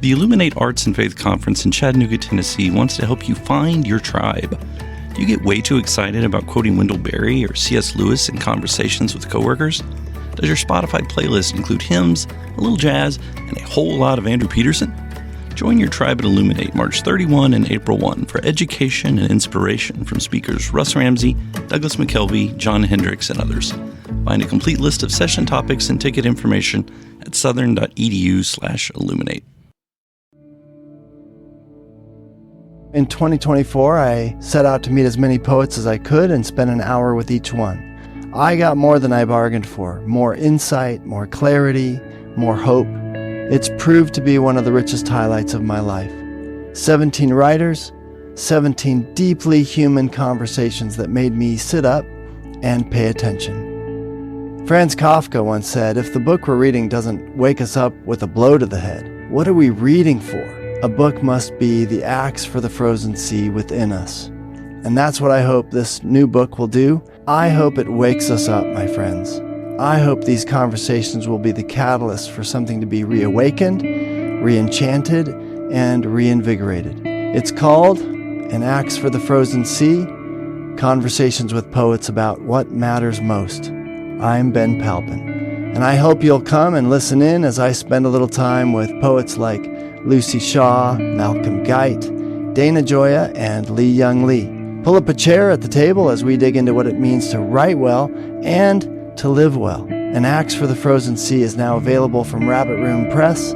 The Illuminate Arts and Faith Conference in Chattanooga, Tennessee wants to help you find your tribe. Do you get way too excited about quoting Wendell Berry or C.S. Lewis in conversations with coworkers? Does your Spotify playlist include hymns, a little jazz, and a whole lot of Andrew Peterson? Join your tribe at Illuminate March 31 and April 1 for education and inspiration from speakers Russ Ramsey, Douglas McKelvey, John Hendricks, and others. Find a complete list of session topics and ticket information at southern.edu/illuminate. In 2024, I set out to meet as many poets as I could and spend an hour with each one. I got more than I bargained for, more insight, more clarity, more hope. It's proved to be one of the richest highlights of my life. 17 writers, 17 deeply human conversations that made me sit up and pay attention. Franz Kafka once said, if the book we're reading doesn't wake us up with a blow to the head, what are we reading for? A book must be the axe for the frozen sea within us. And that's what I hope this new book will do. I hope it wakes us up, my friends. I hope these conversations will be the catalyst for something to be reawakened, re-enchanted, and reinvigorated. It's called An Axe for the Frozen Sea, Conversations with Poets About What Matters Most. I'm Ben Palpin, and I hope you'll come and listen in as I spend a little time with poets like Lucy Shaw, Malcolm Guite, Dana Gioia, and Lee Young Lee. Pull up a chair at the table as we dig into what it means to write well and to live well. An Axe for the Frozen Sea is now available from Rabbit Room Press.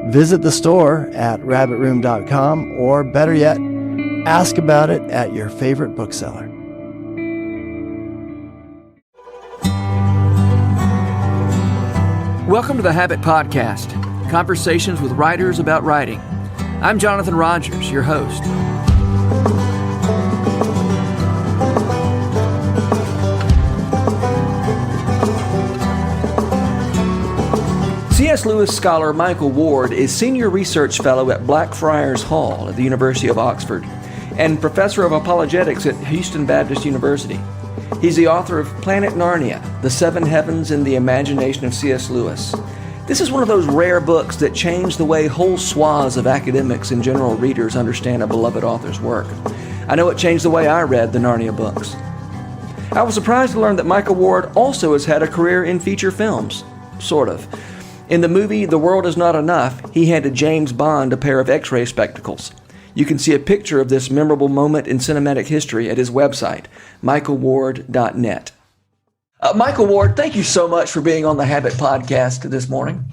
Visit the store at rabbitroom.com, or better yet, ask about it at your favorite bookseller. Welcome to the Habit Podcast, conversations with writers about writing. I'm Jonathan Rogers, your host. C.S. Lewis scholar Michael Ward is Senior Research Fellow at Blackfriars Hall at the University of Oxford and Professor of Apologetics at Houston Baptist University. He's the author of Planet Narnia, The Seven Heavens in the Imagination of C.S. Lewis. This is one of those rare books that change the way whole swaths of academics and general readers understand a beloved author's work. I know it changed the way I read the Narnia books. I was surprised to learn that Michael Ward also has had a career in feature films, sort of. In the movie The World Is Not Enough, he handed James Bond a pair of X-ray spectacles. You can see a picture of this memorable moment in cinematic history at his website, michaelward.net. Michael Ward, thank you so much for being on the Habit Podcast this morning.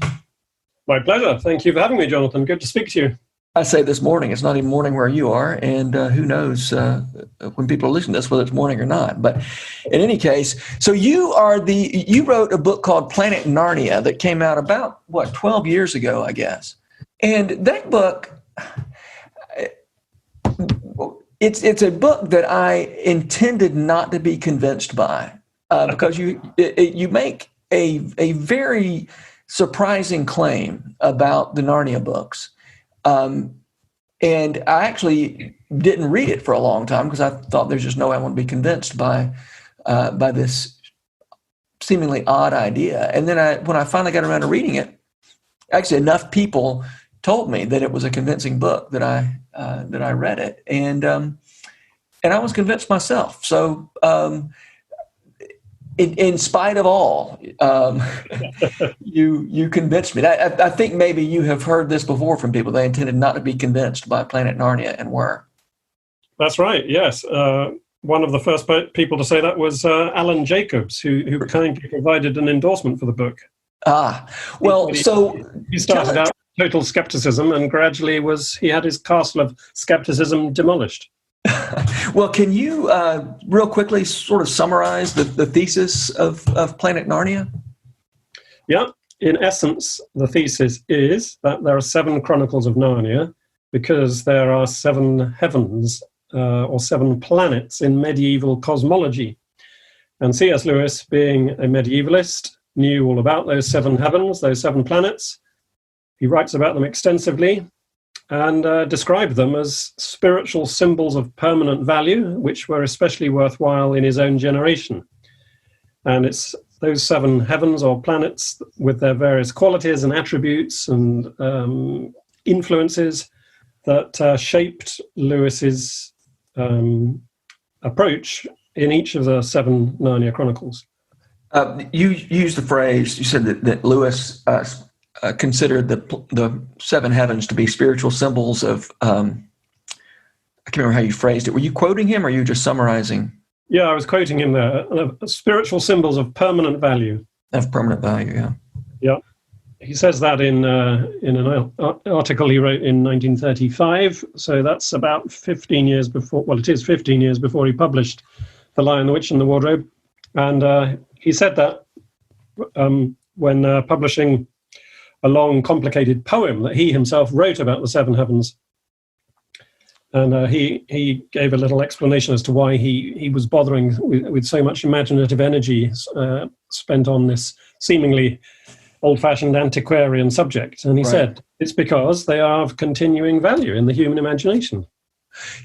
My pleasure. Thank you for having me, Jonathan. Good to speak to you. I say this morning. It's not even morning where you are, and who knows when people are listening to this whether it's morning or not. But in any case, so you wrote a book called Planet Narnia that came out about 12 years ago, I guess. And that book, it's a book that I intended not to be convinced by because you make a very surprising claim about the Narnia books. And I actually didn't read it for a long time because I thought there's just no way I want to be convinced by this seemingly odd idea. And then when I finally got around to reading it, actually enough people told me that it was a convincing book that I read it, and I was convinced myself. So in spite of all, you convinced me. I think maybe you have heard this before from people. They intended not to be convinced by Planet Narnia and were. That's right, yes. One of the first people to say that was Alan Jacobs, who kindly provided an endorsement for the book. Well, so... He started out with total skepticism, and gradually he had his castle of skepticism demolished. Well, can you real quickly sort of summarize the thesis of Planet Narnia? Yeah. In essence, the thesis is that there are 7 Chronicles of Narnia because there are 7 heavens or 7 planets in medieval cosmology. And C.S. Lewis, being a medievalist, knew all about those 7 heavens, those 7 planets. He writes about them extensively and described them as spiritual symbols of permanent value, which were especially worthwhile in his own generation. And it's those 7 heavens or planets with their various qualities and attributes and influences that shaped Lewis's approach in each of the 7 Narnia chronicles. You used the phrase, you said that Lewis considered the 7 heavens to be spiritual symbols of, I can't remember how you phrased it. Were you quoting him or were you just summarizing? Yeah, I was quoting him there. Spiritual symbols of permanent value. Of permanent value, yeah. Yeah. He says that in an article he wrote in 1935. So that's about 15 years before, well, it is 15 years before he published The Lion, the Witch, and the Wardrobe. And he said that when publishing a long, complicated poem that he himself wrote about the 7 heavens. And he gave a little explanation as to why he was bothering with so much imaginative energy spent on this seemingly old-fashioned antiquarian subject. And he said, it's because they are of continuing value in the human imagination.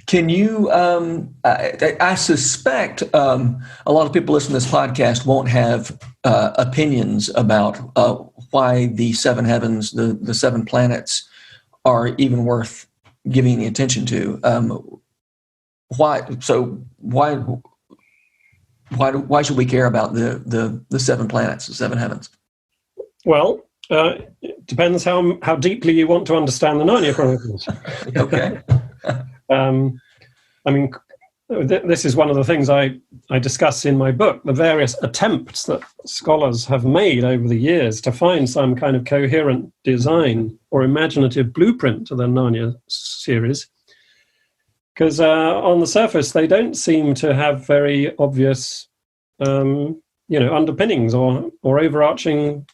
Can you, I suspect a lot of people listening to this podcast won't have opinions about why the 7 heavens, the 7 planets are even worth giving any attention to. Why should we care about the 7 planets, the 7 heavens? Well, it depends how deeply you want to understand the Narnia Chronicles. Okay. I mean, this is one of the things I discuss in my book, the various attempts that scholars have made over the years to find some kind of coherent design or imaginative blueprint to the Narnia series. Because on the surface, they don't seem to have very obvious, underpinnings or overarching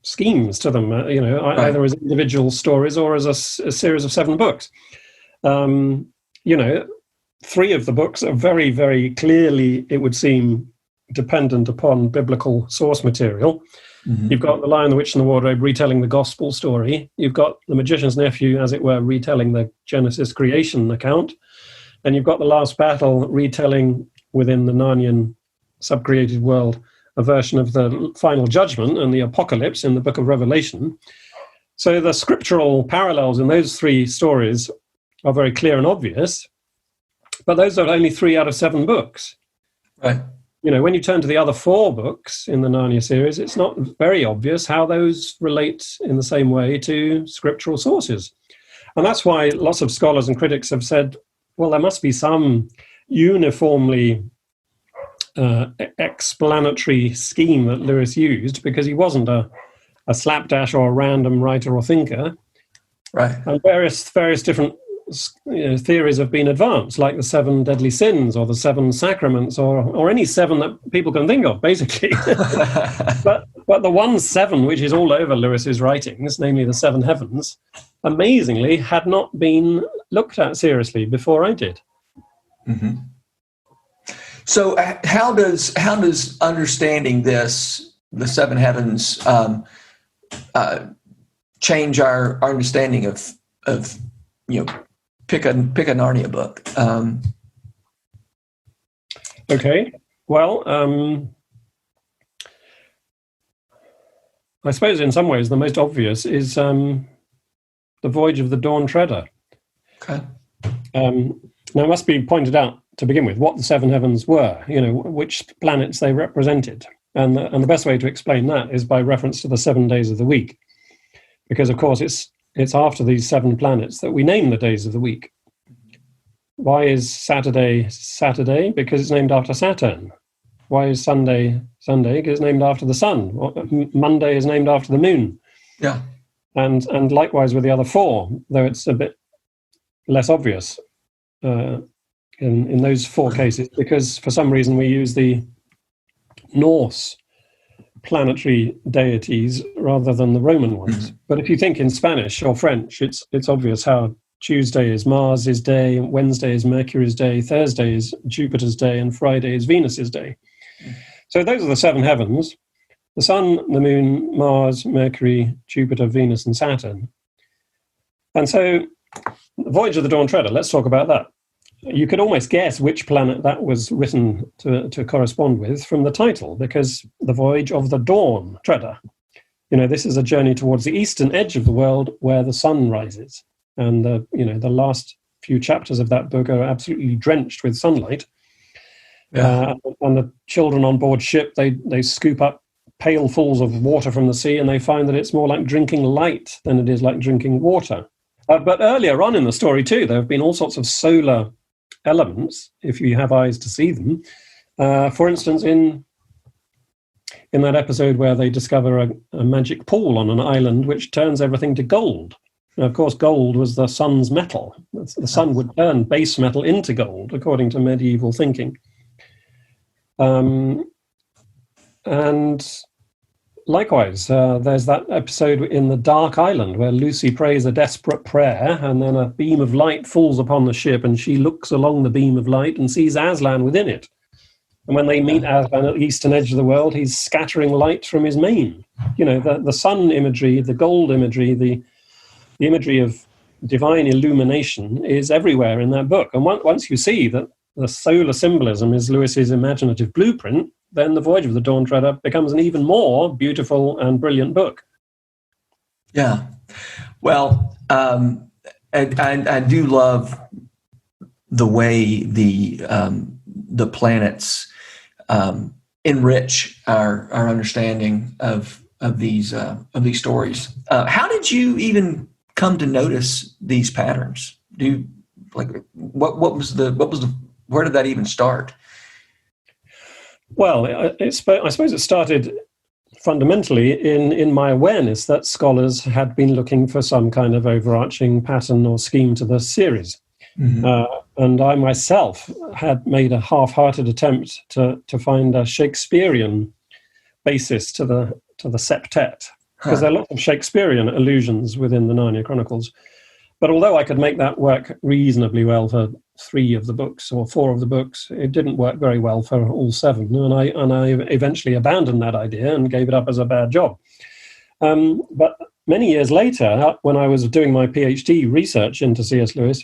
schemes to them, either as individual stories or as a series of 7 books. 3 of the books are very, very clearly, it would seem, dependent upon biblical source material. Mm-hmm. You've got The Lion, the Witch, and the Wardrobe retelling the gospel story. You've got The Magician's Nephew, as it were, retelling the Genesis creation account. And you've got The Last Battle retelling within the Narnian subcreated world a version of the final judgment and the apocalypse in the book of Revelation. So the scriptural parallels in those 3 stories are very clear and obvious, but those are only 3 out of 7 books. Right. When you turn to the other 4 books in the Narnia series, it's not very obvious how those relate in the same way to scriptural sources. And that's why lots of scholars and critics have said, well, there must be some uniformly explanatory scheme that Lewis used, because he wasn't a slapdash or a random writer or thinker. Right. And various different theories have been advanced, like the 7 deadly sins or the 7 sacraments or any 7 that people can think of, basically. but the one 7, which is all over Lewis's writings, namely the 7 heavens, amazingly had not been looked at seriously before I did. Mm-hmm. So how does understanding this, the 7 heavens, change our understanding of pick a Narnia book? Okay. Well, I suppose in some ways the most obvious is The Voyage of the Dawn Treader. Okay. Now, it must be pointed out to begin with what the 7 heavens were, which planets they represented. And the best way to explain that is by reference to the 7 days of the week. Because, of course, it's after these 7 planets that we name the days of the week. Why is Saturday Saturday? Because it's named after Saturn. Why is Sunday Sunday? Because it's named after the sun. Monday is named after the moon. Yeah. And likewise with the other 4, though it's a bit less obvious in those 4 cases, because for some reason we use the Norse planetary deities rather than the Roman ones. Mm-hmm. But if you think in Spanish or French, it's obvious how Tuesday is Mars's day, Wednesday is Mercury's day, Thursday is Jupiter's day, and Friday is Venus's day. Mm-hmm. So those are the 7 heavens: the Sun, the Moon, Mars, Mercury, Jupiter, Venus, and Saturn. And so the Voyage of the Dawn Treader, let's talk about that. You could almost guess which planet that was written to correspond with from the title, because the Voyage of the Dawn Treader. this is a journey towards the eastern edge of the world where the sun rises. And, the last few chapters of that book are absolutely drenched with sunlight. Yeah. And the children on board ship, they scoop up pailfuls of water from the sea, and they find that it's more like drinking light than it is like drinking water. But earlier on in the story, too, there have been all sorts of solar elements, if you have eyes to see them. For instance, in that episode where they discover a magic pool on an island which turns everything to gold. Now, of course, gold was the sun's metal. The sun would turn base metal into gold, according to medieval thinking. And likewise, there's that episode in the Dark Island where Lucy prays a desperate prayer, and then a beam of light falls upon the ship, and she looks along the beam of light and sees Aslan within it. And when they meet Aslan at the eastern edge of the world, he's scattering light from his mane. The sun imagery, the gold imagery, the imagery of divine illumination is everywhere in that book. And once you see that the solar symbolism is Lewis's imaginative blueprint, then The Voyage of the Dawn Treader becomes an even more beautiful and brilliant book. Yeah. Well, I do love the way the planets enrich our understanding of these stories. How did you even come to notice these patterns? Where did that even start? Well, I suppose it started fundamentally in my awareness that scholars had been looking for some kind of overarching pattern or scheme to the series. Mm-hmm. And I myself had made a half-hearted attempt to find a Shakespearean basis to the septet, because there are lots of Shakespearean allusions within the Narnia Chronicles. But although I could make that work reasonably well for 3 of the books or 4 of the books, it didn't work very well for all 7. And I eventually abandoned that idea and gave it up as a bad job. But many years later, when I was doing my PhD research into C.S. Lewis,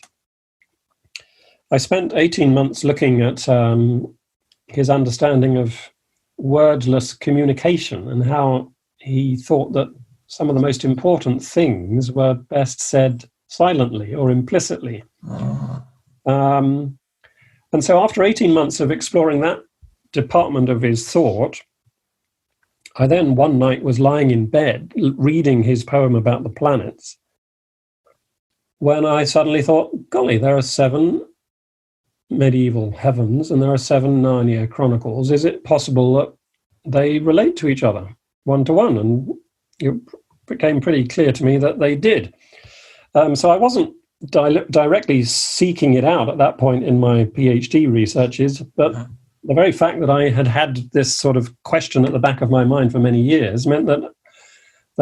I spent 18 months looking at his understanding of wordless communication and how he thought that some of the most important things were best said silently or implicitly. And so after 18 months of exploring that department of his thought, I then one night was lying in bed reading his poem about the planets, when I suddenly thought, golly, there are 7 medieval heavens and there are 7 Narnia Chronicles. Is it possible that they relate to each other one-to-one? And it became pretty clear to me that they did. So I wasn't directly seeking it out at that point in my PhD researches, but the very fact that I had this sort of question at the back of my mind for many years meant that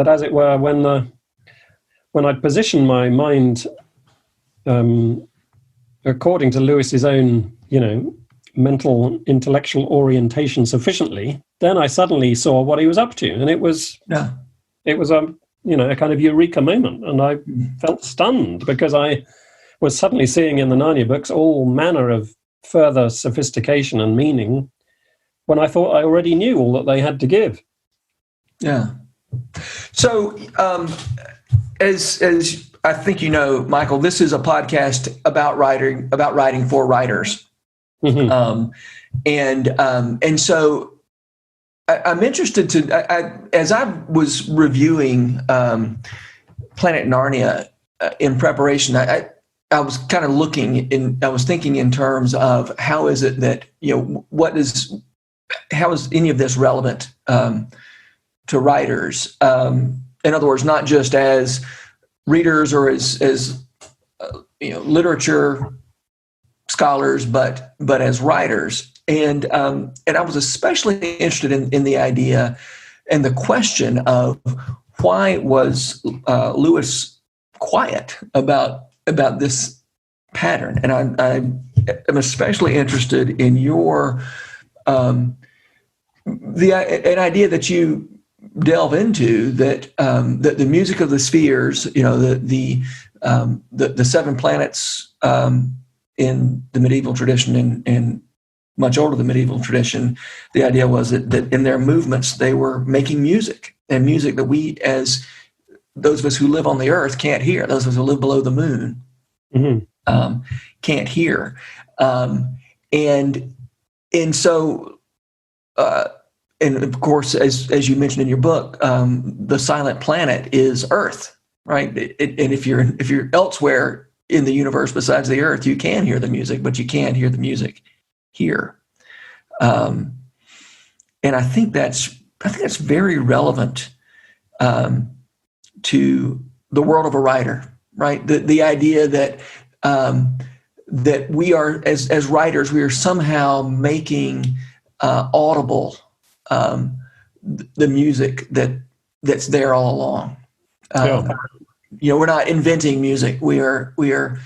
as it were, when I'd positioned my mind according to Lewis's own, mental intellectual orientation sufficiently, then I suddenly saw what he was up to, and it was a kind of eureka moment, and I felt stunned because I was suddenly seeing in the Narnia books all manner of further sophistication and meaning when I thought I already knew all that they had to give. Yeah. So, as I think you know, Michael, this is a podcast about writing for writers, mm-hmm. And so I'm interested as I was reviewing Planet Narnia in preparation, I was kind of I was thinking in terms of how is it that, how is any of this relevant to writers? In other words, not just as readers or as literature scholars, but as writers. And I was especially interested in the idea and the question of why was Lewis quiet about this pattern? And I am especially interested in your an idea that you delve into, that the music of the spheres, the 7 planets in the medieval tradition and much older than medieval tradition, the idea was that in their movements they were making music, and music that we, as those of us who live on the earth, can't hear. Those of us who live below the moon can't hear. And so, and of course, as you mentioned in your book, the silent planet is Earth, right? And if you're elsewhere in the universe besides the Earth, you can hear the music, but you can't hear the music here. And I think that's very relevant to the world of a writer, right? The idea that that we are, as writers, we are somehow making audible the music that's there all along. We're not inventing music. We are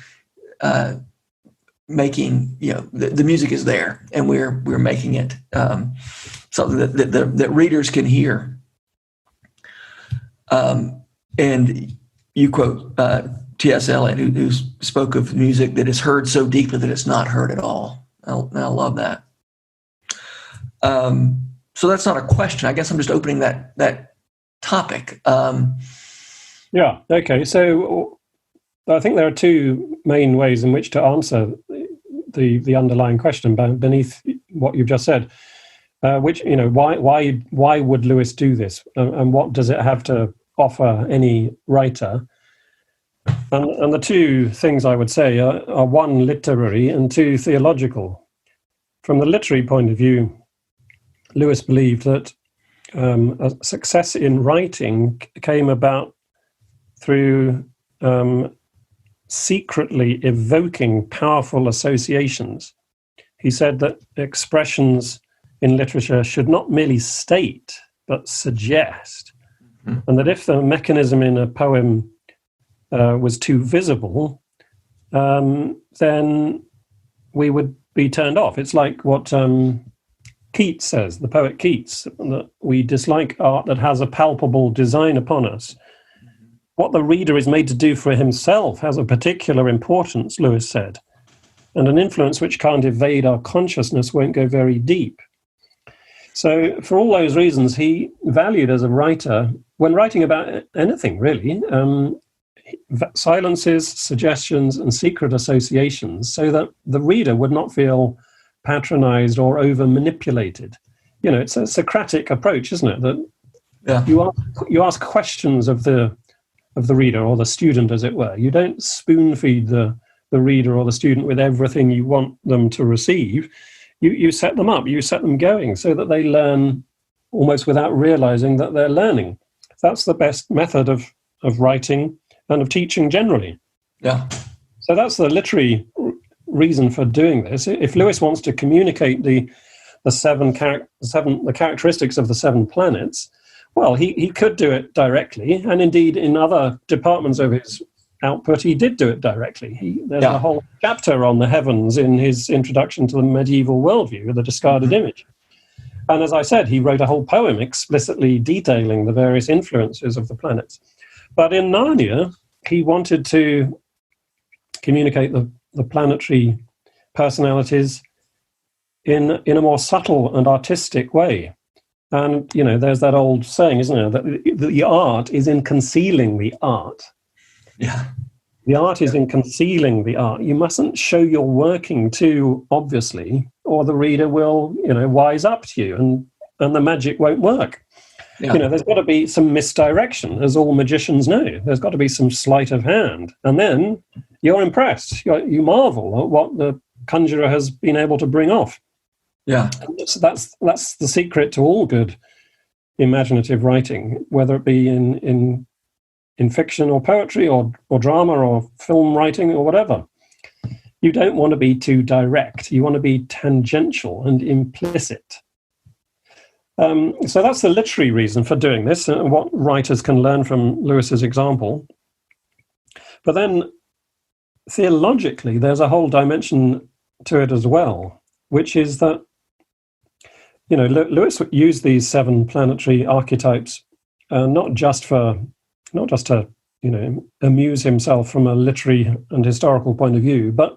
making, the music is there, and we're making it something that readers can hear. And you quote T.S. Eliot, who spoke of music that is heard so deeply that it's not heard at all. I love that. So that's not a question. I guess I'm just opening that topic. Yeah. Okay. So I think there are two main ways in which to answer the underlying question beneath what you've just said. Which, why would Lewis do this, and what does it have to offer any writer? And the two things I would say are one, literary, and two, theological. From the literary point of view, Lewis believed that a success in writing came about through secretly evoking powerful associations. He said that expressions in literature should not merely state, but suggest. And that if the mechanism in a poem was too visible, then we would be turned off. It's like what Keats says, the poet Keats, that we dislike art that has a palpable design upon us. What the reader is made to do for himself has a particular importance, Lewis said, and an influence which can't evade our consciousness won't go very deep. So for all those reasons, he valued as a writer, when writing about anything really, silences, suggestions, and secret associations, so that the reader would not feel patronized or over-manipulated. It's a Socratic approach, isn't it? That you ask questions of the reader, or the student, as it were. You don't spoon-feed the reader or the student with everything you want them to receive. You set them up, you set them going, so that they learn almost without realizing that they're learning. That's the best method of writing and of teaching generally. Yeah. So that's the literary reason for doing this. If Lewis wants to communicate the characteristics of the seven planets, well, he could do it directly, and indeed in other departments of his output, he did do it directly. There's a whole chapter on the heavens in his introduction to the medieval worldview, the discarded image. And as I said, he wrote a whole poem explicitly detailing the various influences of the planets. But in Narnia, he wanted to communicate the planetary personalities in a more subtle and artistic way. And, there's that old saying, isn't there, that the art is in concealing the art. Yeah. The art is in concealing the art. You mustn't show your working too obviously, or the reader will, wise up to you, and the magic won't work. Yeah. There's got to be some misdirection, as all magicians know. There's got to be some sleight of hand. And then you're impressed. You marvel at what the conjurer has been able to bring off. Yeah. So that's the secret to all good imaginative writing, whether it be in fiction or poetry or drama or film writing or whatever. You don't want to be too direct. You want to be tangential and implicit. So that's the literary reason for doing this, and what writers can learn from Lewis's example. But then theologically, there's a whole dimension to it as well, which is that, Lewis used these seven planetary archetypes not just to amuse himself from a literary and historical point of view, but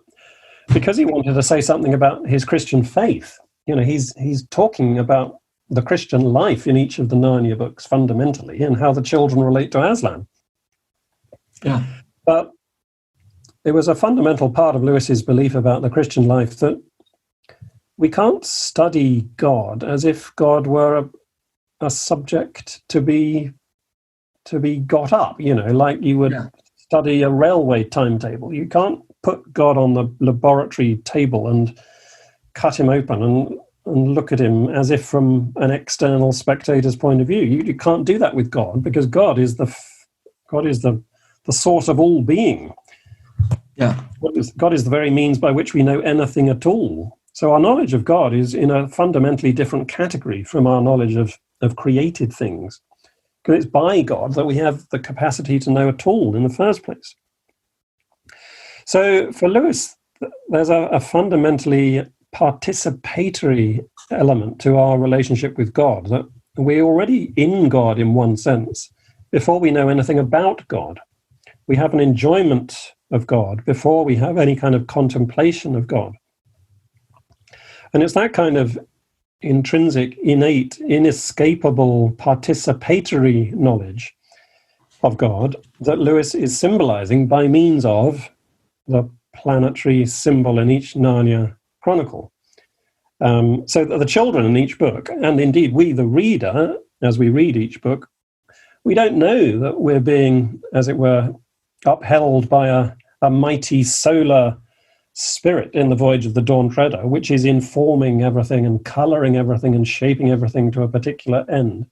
because he wanted to say something about his Christian faith. He's talking about the Christian life in each of the Narnia books fundamentally, and how the children relate to Aslan. Yeah. But it was a fundamental part of Lewis's belief about the Christian life that we can't study God as if God were a subject to be got up, like you would study a railway timetable. You can't put God on the laboratory table and cut him open and look at him as if from an external spectator's point of view. You can't do that with God, because God is the source of all being. Yeah. God is the very means by which we know anything at all. So our knowledge of God is in a fundamentally different category from our knowledge of created things. Because it's by God that we have the capacity to know at all in the first place. So for Lewis, there's a fundamentally participatory element to our relationship with God, that we're already in God in one sense before we know anything about God. We have an enjoyment of God before we have any kind of contemplation of God. And it's that kind of intrinsic, innate, inescapable, participatory knowledge of God that Lewis is symbolizing by means of the planetary symbol in each Narnia chronicle. So that the children in each book, and indeed we, the reader, as we read each book, we don't know that we're being, as it were, upheld by a mighty solar spirit in the Voyage of the Dawn Treader, which is informing everything and coloring everything and shaping everything to a particular end.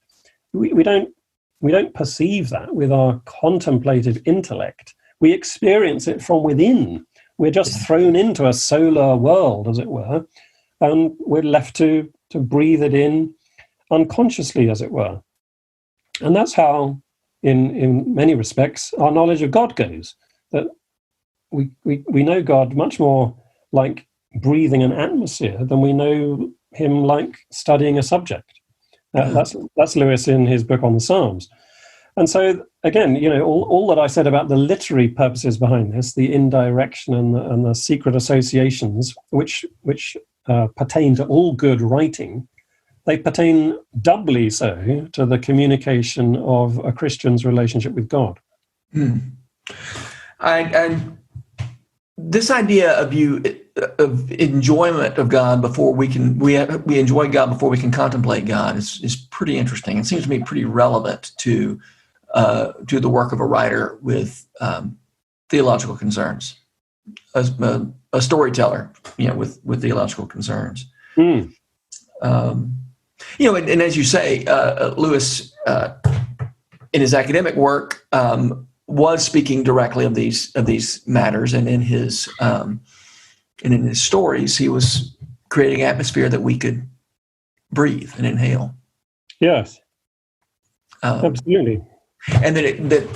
We don't perceive that with our contemplative intellect. We experience it from within. We're just thrown into a solar world, as it were, and we're left to breathe it in unconsciously, as it were. And that's how, in many respects, our knowledge of God goes. That we know God much more like breathing an atmosphere than we know him like studying a subject. That's Lewis in his book on the Psalms. And so, again, all that I said about the literary purposes behind this, the indirection and the secret associations, which pertain to all good writing, they pertain doubly so to the communication of a Christian's relationship with God. And this idea of enjoyment of God before we enjoy God before we can contemplate God is pretty interesting. It seems to me pretty relevant to the work of a writer with theological concerns, as a storyteller, with theological concerns. And as you say, Lewis, in his academic work, was speaking directly of these matters, and in his stories, he was creating atmosphere that we could breathe and inhale. Yes, absolutely. And then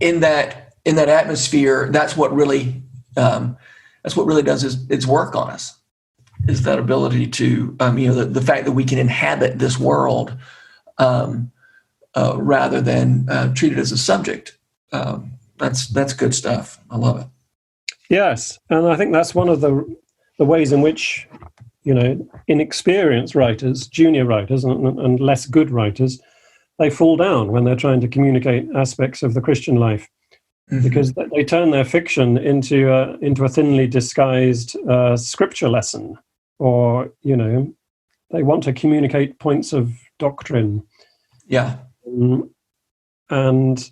in that atmosphere, that's what really does its work on us, is that ability to the fact that we can inhabit this world rather than treat it as a subject. That's good stuff. I love it. Yes, and I think that's one of the ways in which inexperienced writers, junior writers, and less good writers, they fall down when they're trying to communicate aspects of the Christian life, because they turn their fiction into a thinly disguised scripture lesson, or they want to communicate points of doctrine. Yeah, and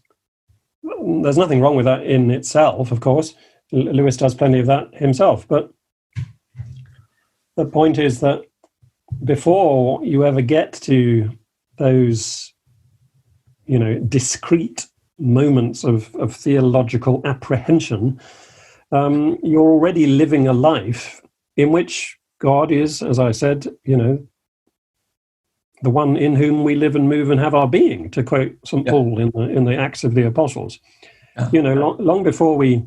there's nothing wrong with that in itself, of course. Lewis does plenty of that himself, but the point is that before you ever get to those discrete moments of theological apprehension, you're already living a life in which God is, as I said, the one in whom we live and move and have our being, to quote St. Paul in the Acts of the Apostles. Long before we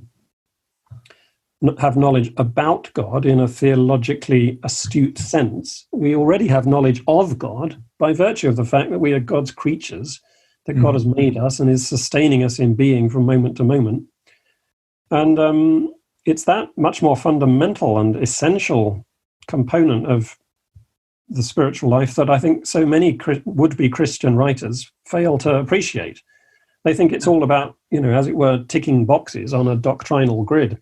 have knowledge about God in a theologically astute sense, we already have knowledge of God by virtue of the fact that we are God's creatures, that God has made us and is sustaining us in being from moment to moment. And it's that much more fundamental and essential component of the spiritual life that I think so many would-be Christian writers fail to appreciate. They think it's all about, as it were, ticking boxes on a doctrinal grid,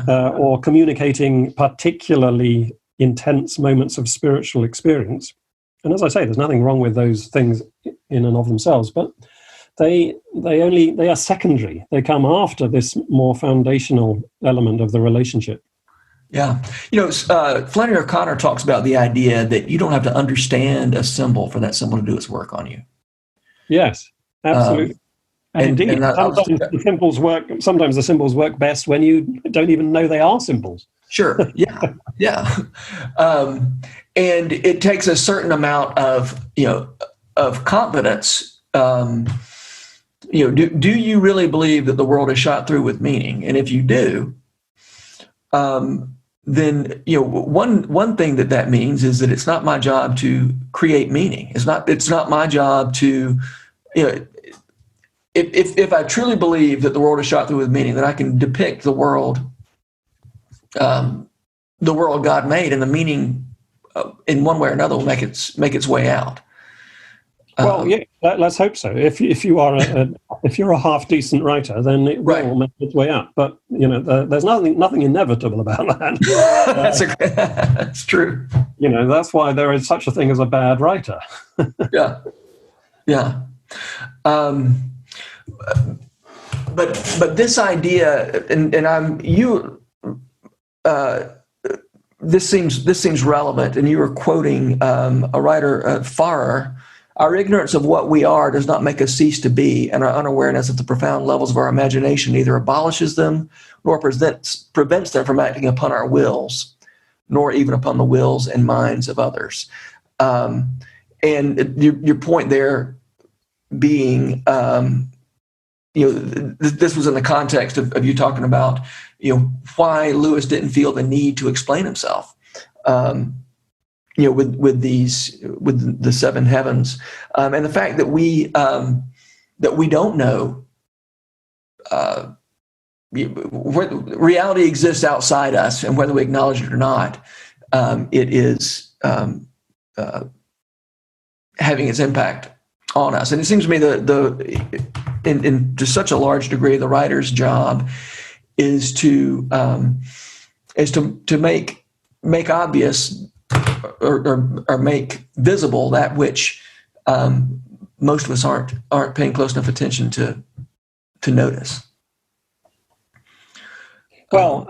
or communicating particularly intense moments of spiritual experience. And as I say, there's nothing wrong with those things in and of themselves, but they are secondary. They come after this more foundational element of the relationship. Yeah. Flannery O'Connor talks about the idea that you don't have to understand a symbol for that symbol to do its work on you. Yes, absolutely. And indeed, sometimes the symbols work best when you don't even know they are symbols. Sure. Yeah. Yeah. And it takes a certain amount of confidence. Do you really believe that the world is shot through with meaning? And if you do, then one thing that means is that it's not my job to create meaning. It's not my job to if I truly believe that the world is shot through with meaning, then I can depict the world God made, and the meaning in one way or another will make its way out. Well, yeah, let's hope so. If you're a half decent writer, then it will make its way out. But there's nothing inevitable about that. That's true. That's why there is such a thing as a bad writer. Yeah. But this idea, this seems relevant, and you were quoting a writer, Farrer. Our ignorance of what we are does not make us cease to be, and our unawareness of the profound levels of our imagination neither abolishes them nor prevents them from acting upon our wills, nor even upon the wills and minds of others. And your point there being, this was in the context of you talking about, why Lewis didn't feel the need to explain himself. With the seven heavens, and the fact that we don't know reality exists outside us, and whether we acknowledge it or not, it is having its impact on us. And it seems to me in to such a large degree, the writer's job is to make obvious or make visible that which most of us aren't paying close enough attention to notice. Well,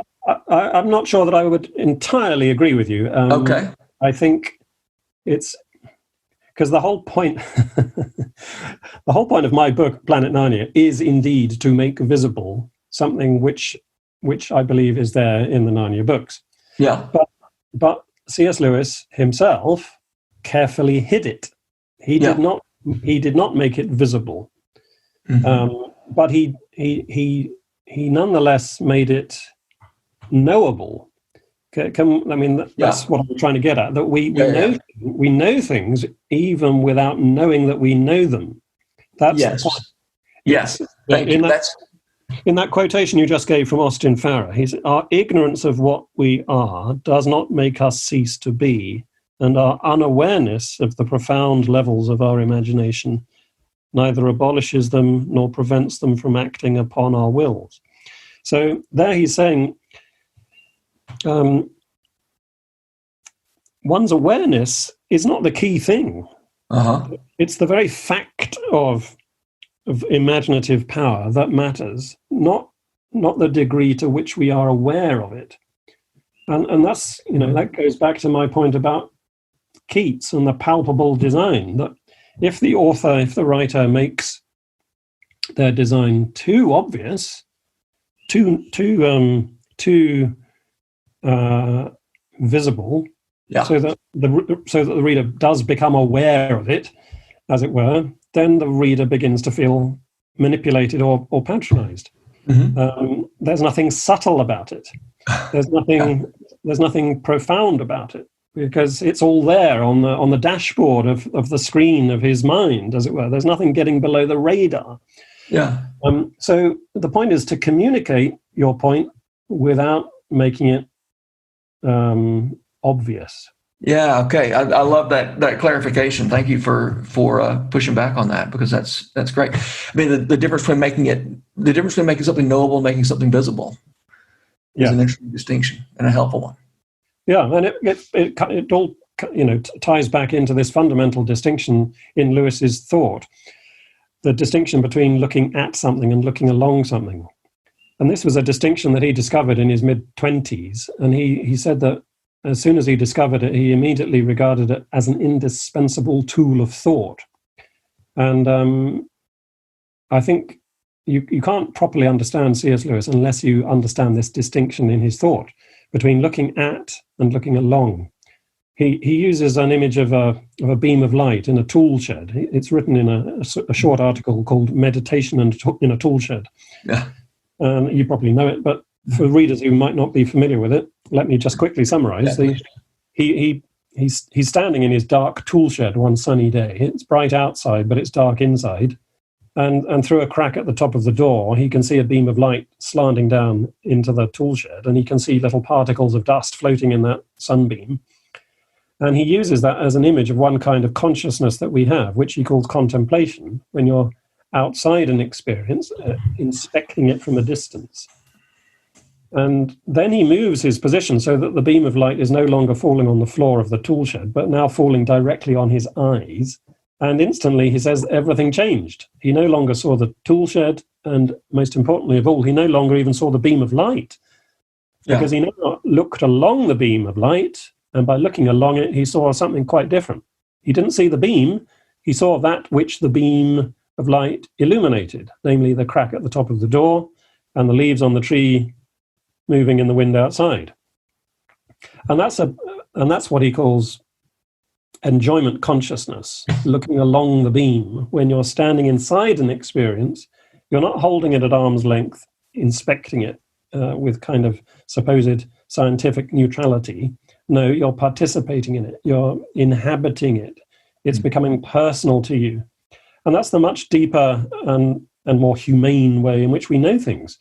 I'm not sure that I would entirely agree with you. Okay. I think it's because the whole point of my book, Planet Narnia, is indeed to make visible something which I believe is there in the Narnia books. Yeah. But C.S. Lewis himself carefully hid it. He did not make it visible, but he nonetheless made it knowable. That's what I'm trying to get at. That we know things even without knowing that we know them. That's the point. Yes. Thank you. In that quotation you just gave from Austin Farrer, he said, "Our ignorance of what we are does not make us cease to be, and our unawareness of the profound levels of our imagination neither abolishes them nor prevents them from acting upon our wills." So there he's saying one's awareness is not the key thing. It's the very fact of imaginative power that matters, not the degree to which we are aware of it. And that's, that goes back to my point about Keats and the palpable design, that if the writer makes their design too obvious, too visible, so that the reader does become aware of it, as it were, then the reader begins to feel manipulated or patronized. There's nothing subtle about it. There's nothing profound about it, because it's all there on the dashboard of the screen of his mind, as it were. There's nothing getting below the radar. So the point is to communicate your point without making it obvious. Yeah. Okay. I love that clarification. Thank you for pushing back on that, because that's great. I mean, the difference between making something knowable and making something visible is an interesting distinction and a helpful one. Yeah, and it all ties back into this fundamental distinction in Lewis's thought, the distinction between looking at something and looking along something. And this was a distinction that he discovered in his mid-20s, and he said that as soon as he discovered it, he immediately regarded it as an indispensable tool of thought. And I think you can't properly understand C.S. Lewis unless you understand this distinction in his thought between looking at and looking along. He uses an image of a beam of light in a tool shed. It's written in a short article called Meditation in a Tool Shed. Yeah. You probably know it, but for readers who might not be familiar with it, let me just quickly summarize. He's standing in his dark tool shed one sunny day. It's bright outside, but it's dark inside. And through a crack at the top of the door, he can see a beam of light slanting down into the tool shed, and he can see little particles of dust floating in that sunbeam. And he uses that as an image of one kind of consciousness that we have, which he calls contemplation, when you're outside an experience, inspecting it from a distance. And then he moves his position so that the beam of light is no longer falling on the floor of the tool shed, but now falling directly on his eyes. And instantly, he says, everything changed. He no longer saw the tool shed, and most importantly of all, he no longer even saw the beam of light, because he now looked along the beam of light, and by looking along it, he saw something quite different. He didn't see the beam, he saw that which the beam of light illuminated, namely the crack at the top of the door and the leaves on the tree moving in the wind outside. And that's what he calls enjoyment consciousness, looking along the beam. When you're standing inside an experience, you're not holding it at arm's length, inspecting it with kind of supposed scientific neutrality. No, you're participating in it. You're inhabiting it. It's becoming personal to you. And that's the much deeper and more humane way in which we know things.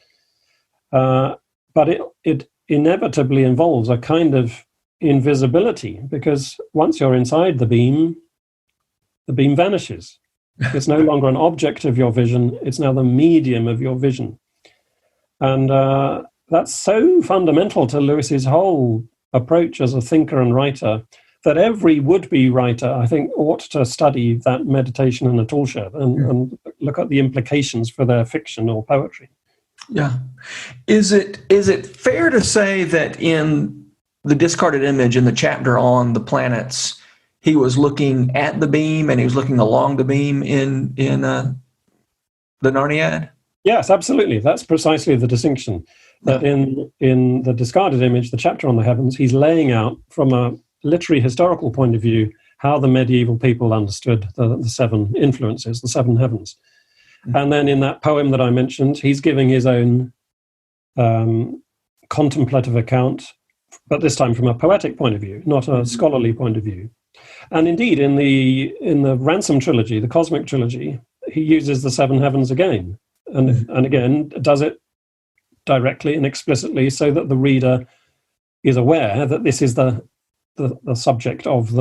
But it inevitably involves a kind of invisibility, because once you're inside the beam vanishes. It's no longer an object of your vision. It's now the medium of your vision. And that's so fundamental to Lewis's whole approach as a thinker and writer that every would-be writer, I think, ought to study that Meditation in a Tool Shed and look at the implications for their fiction or poetry. Yeah. Is it fair to say that in the discarded image, in the chapter on the planets, he was looking at the beam and he was looking along the beam in the Narniad? Yes, absolutely. That's precisely the distinction. That in the discarded image, the chapter on the heavens, he's laying out from a literary historical point of view how the medieval people understood the seven influences, the seven heavens. And then in that poem that I mentioned, he's giving his own contemplative account, but this time from a poetic point of view, not a scholarly point of view. And indeed, in the Ransom trilogy, the Cosmic trilogy, he uses the seven heavens again, and again does it directly and explicitly, so that the reader is aware that this is the subject of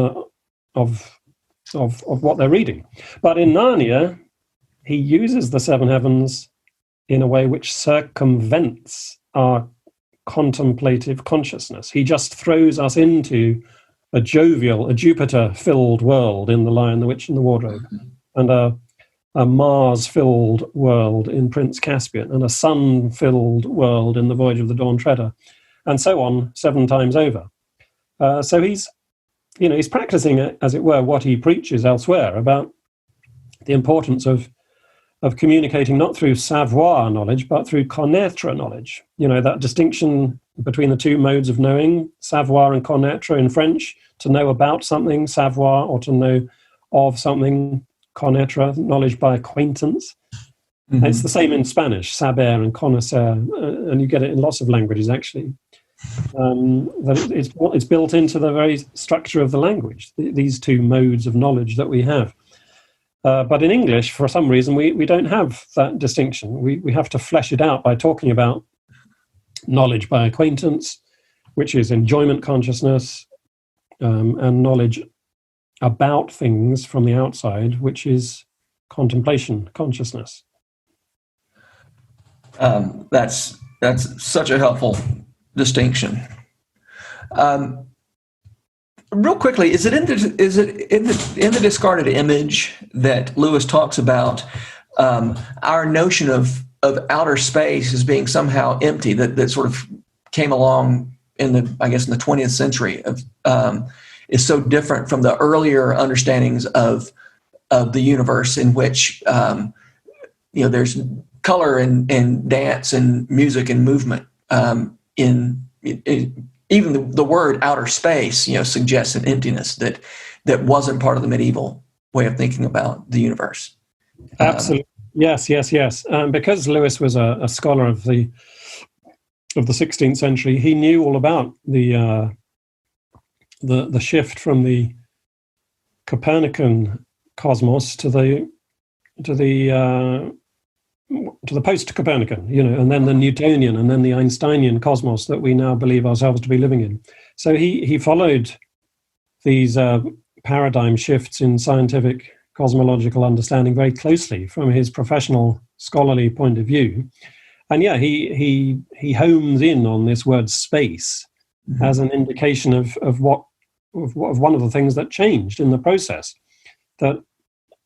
what they're reading. But in Narnia, he uses the seven heavens in a way which circumvents our contemplative consciousness. He just throws us into a Jupiter-filled world in The Lion, the Witch, and the Wardrobe, and a Mars-filled world in Prince Caspian, and a sun-filled world in The Voyage of the Dawn Treader, and so on 7 times over. So he's practicing, as it were, what he preaches elsewhere about the importance of communicating not through savoir knowledge, but through connaître knowledge. That distinction between the two modes of knowing, savoir and connaître in French, to know about something, savoir, or to know of something, connaître, knowledge by acquaintance. Mm-hmm. It's the same in Spanish, saber and connoisseur, and you get it in lots of languages, actually. That it's built into the very structure of the language, these two modes of knowledge that we have. But in English, for some reason, we don't have that distinction. We have to flesh it out by talking about knowledge by acquaintance, which is enjoyment consciousness, and knowledge about things from the outside, which is contemplation, consciousness. That's such a helpful distinction. Real quickly, is it in the discarded image that Lewis talks about our notion of outer space as being somehow empty, that sort of came along in the 20th century, is so different from the earlier understandings of the universe, in which there's color and dance and music and movement. Even the word outer space, suggests an emptiness that wasn't part of the medieval way of thinking about the universe. Absolutely, yes. Because Lewis was a scholar of the 16th century, he knew all about the shift from the Copernican cosmos to the post-Copernican, and then the Newtonian, and then the Einsteinian cosmos that we now believe ourselves to be living in. So he followed these paradigm shifts in scientific cosmological understanding very closely from his professional scholarly point of view. And he homes in on this word space as an indication of one of the things that changed in the process. That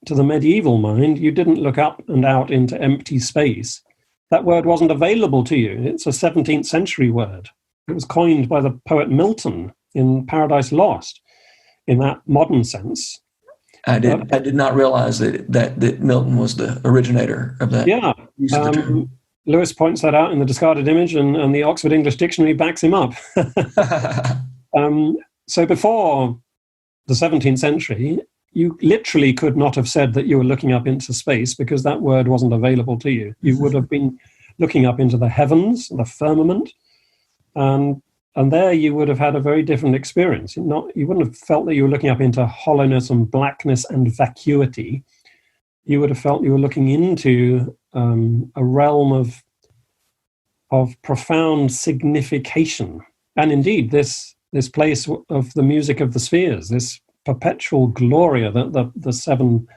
to the medieval mind, you didn't look up and out into empty space. That word wasn't available to you. It's a 17th century word. It was coined by the poet Milton in Paradise Lost, in that modern sense. I did not realize that Milton was the originator of that. Yeah. Lewis points that out in the discarded image, and the Oxford English Dictionary backs him up. So before the 17th century, you literally could not have said that you were looking up into space, because that word wasn't available to you. You would have been looking up into the heavens, the firmament, and there you would have had a very different experience. You wouldn't have felt that you were looking up into hollowness and blackness and vacuity. You would have felt you were looking into a realm of profound signification. And indeed, this place of the music of the spheres, this perpetual gloria that the seven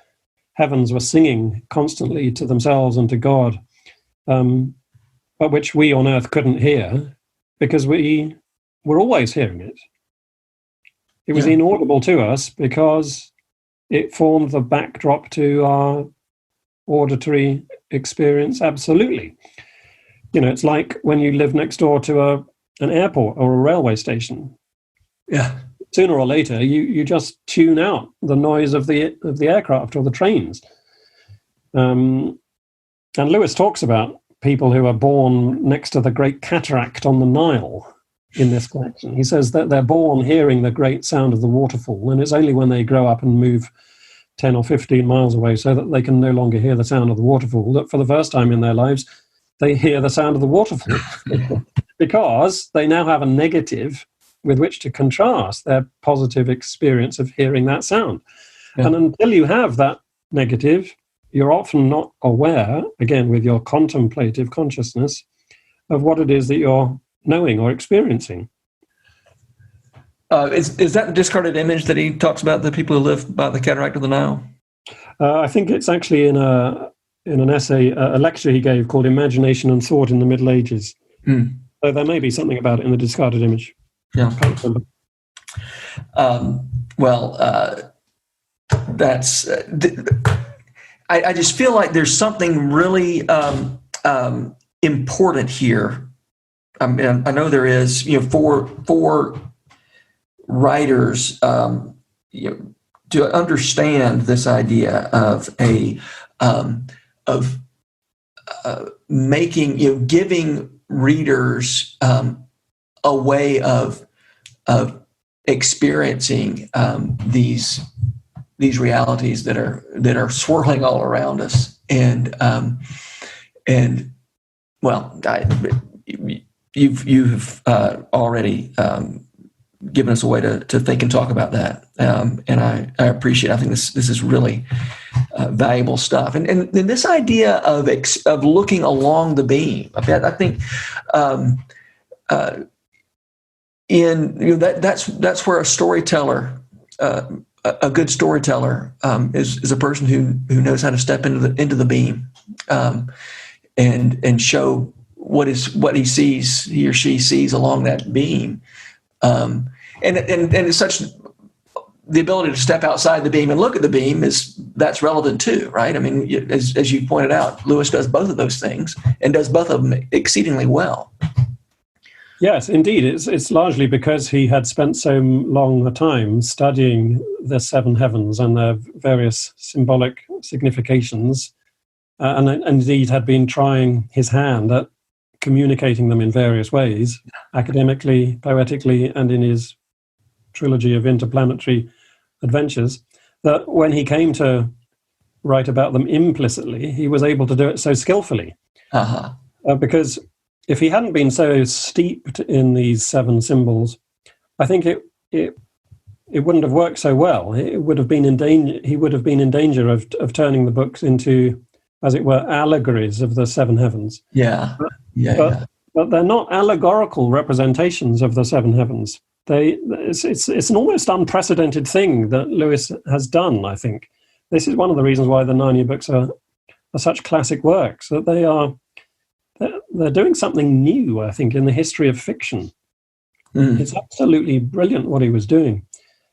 heavens were singing constantly to themselves and to God, but which we on earth couldn't hear because we were always hearing it. It was inaudible to us because it formed the backdrop to our auditory experience. Absolutely. It's like when you live next door to an airport or a railway station. Yeah. Sooner or later, you just tune out the noise of the aircraft or the trains. And Lewis talks about people who are born next to the great cataract on the Nile in this collection. He says that they're born hearing the great sound of the waterfall, and it's only when they grow up and move 10 or 15 miles away so that they can no longer hear the sound of the waterfall that for the first time in their lives, they hear the sound of the waterfall because they now have a negative with which to contrast their positive experience of hearing that sound. Yeah. And until you have that negative, you're often not aware, again, with your contemplative consciousness, of what it is that you're knowing or experiencing. Is that the discarded image that he talks about, the people who live by the cataract of the Nile? I think it's actually in an essay, a lecture he gave called Imagination and Thought in the Middle Ages. So there may be something about it in the discarded image. Yeah. That's. I just feel like there's something really important here. I mean, I know there is. For writers, to understand this idea of making, giving readers a way of experiencing these realities that are swirling all around us, and you've already given us a way to think and talk about that, and I appreciate it. I think this is really valuable stuff, and this idea of looking along the beam. I think that's where a storyteller, a good storyteller, is a person who knows how to step into the beam, and show what he or she sees along that beam, and it's such. The ability to step outside the beam and look at the beam that's relevant too, right? I mean, as you pointed out, Lewis does both of those things and does both of them exceedingly well. Yes, indeed. It's largely because he had spent so long a time studying the seven heavens and their various symbolic significations, and indeed had been trying his hand at communicating them in various ways, academically, poetically, and in his trilogy of interplanetary adventures, that when he came to write about them implicitly, he was able to do it so skillfully. Because if he hadn't been so steeped in these seven symbols, I think it wouldn't have worked so well. It would have been in danger. He would have been in danger of turning the books into, as it were, allegories of the seven heavens. But they're not allegorical representations of the seven heavens. It's an almost unprecedented thing that Lewis has done, I think. This is one of the reasons why the Narnia books are such classic works, that they're doing something new, I think, in the history of fiction. It's absolutely brilliant what he was doing.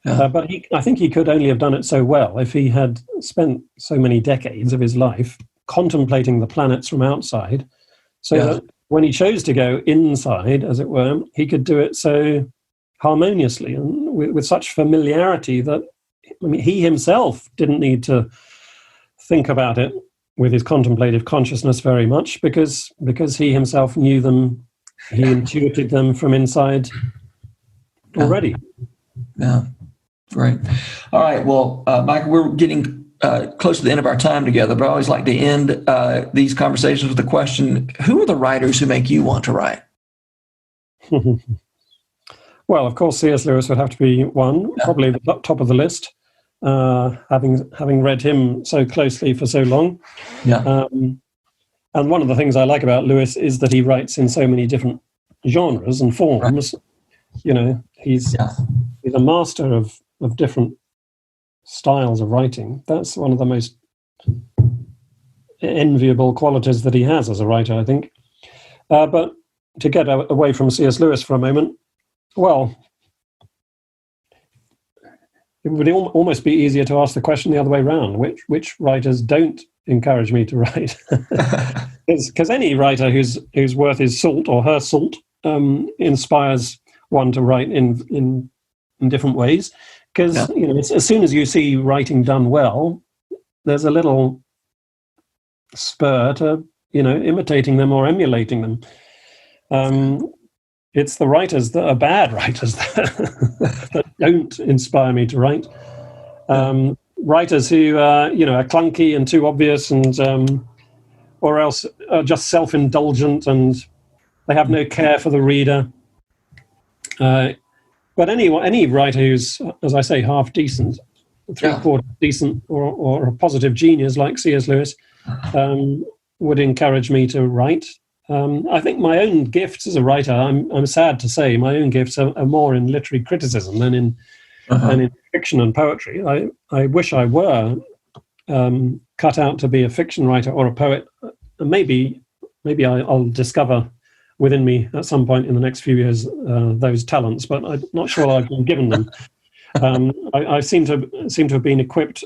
But I think he could only have done it so well if he had spent so many decades of his life contemplating the planets from outside, so that when he chose to go inside, as it were, he could do it so harmoniously and with such familiarity that, I mean, he himself didn't need to think about it with his contemplative consciousness very much, because he himself knew them, he intuited them from inside already. Yeah, great. All right, well, Michael, we're getting close to the end of our time together, but I always like to end these conversations with the question, who are the writers who make you want to write? Well, of course, C.S. Lewis would have to be one, probably the top of the list, having read him so closely for so long. And one of the things I like about Lewis is that he writes in so many different genres and forms. You know, he's a master of different styles of writing. That's one of the most enviable qualities that he has as a writer, I think. But to get away from C.S. Lewis for a moment, well, it would almost be easier to ask the question the other way around. Which writers don't encourage me to write? Because any writer who's worth his salt or her salt inspires one to write in different ways. Because you know, as soon as you see writing done well, there's a little spur to imitating them or emulating them. It's the writers that are bad writers that don't inspire me to write. Writers who are clunky and too obvious, and or else are just self-indulgent and they have no care for the reader. But any writer who's, as I say, half decent, three-quarters decent, or a positive genius like C.S. Lewis, would encourage me to write. I think my own gifts as a writer, I'm sad to say, my own gifts are more in literary criticism than in fiction and poetry. I wish I were cut out to be a fiction writer or a poet. Maybe I'll discover within me at some point in the next few years those talents, but I'm not sure I've been given them. I seem to have been equipped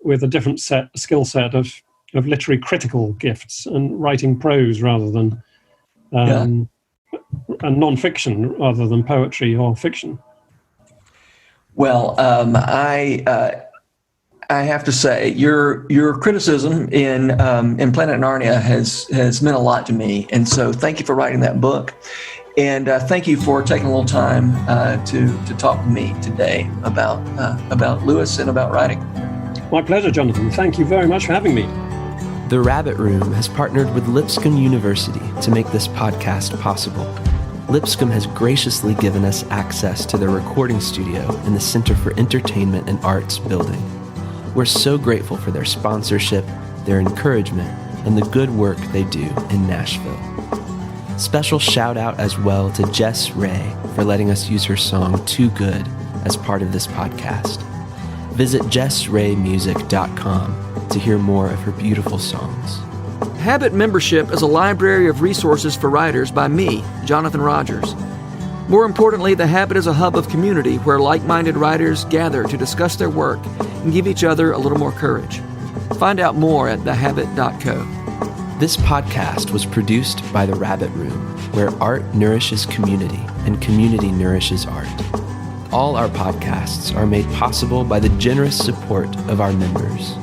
with a different skill set of literary critical gifts and writing prose rather than and non-fiction rather than poetry or fiction. Well, I have to say your criticism in Planet Narnia has meant a lot to me, and so thank you for writing that book, and thank you for taking a little time to talk with me today about Lewis and about writing. My pleasure, Jonathan. Thank you very much for having me. The Rabbit Room has partnered with Lipscomb University to make this podcast possible. Lipscomb has graciously given us access to their recording studio in the Center for Entertainment and Arts building. We're so grateful for their sponsorship, their encouragement, and the good work they do in Nashville. Special shout out as well to Jess Ray for letting us use her song Too Good as part of this podcast. Visit jessraymusic.com to hear more of her beautiful songs. Habit Membership is a library of resources for writers by me, Jonathan Rogers. More importantly, The Habit is a hub of community where like-minded writers gather to discuss their work and give each other a little more courage. Find out more at thehabit.co. This podcast was produced by The Rabbit Room, where art nourishes community and community nourishes art. All our podcasts are made possible by the generous support of our members.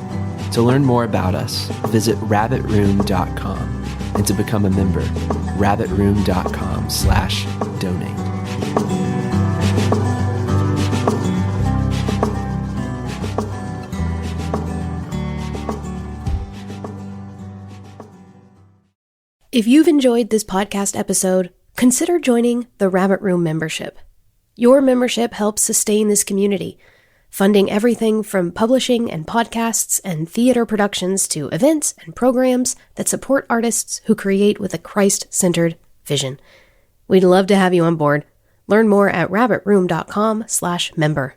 To learn more about us, visit rabbitroom.com, and to become a member, rabbitroom.com/donate. If you've enjoyed this podcast episode, consider joining the Rabbit Room membership. Your membership helps sustain this community, funding everything from publishing and podcasts and theater productions to events and programs that support artists who create with a Christ-centered vision. We'd love to have you on board. Learn more at rabbitroom.com/member.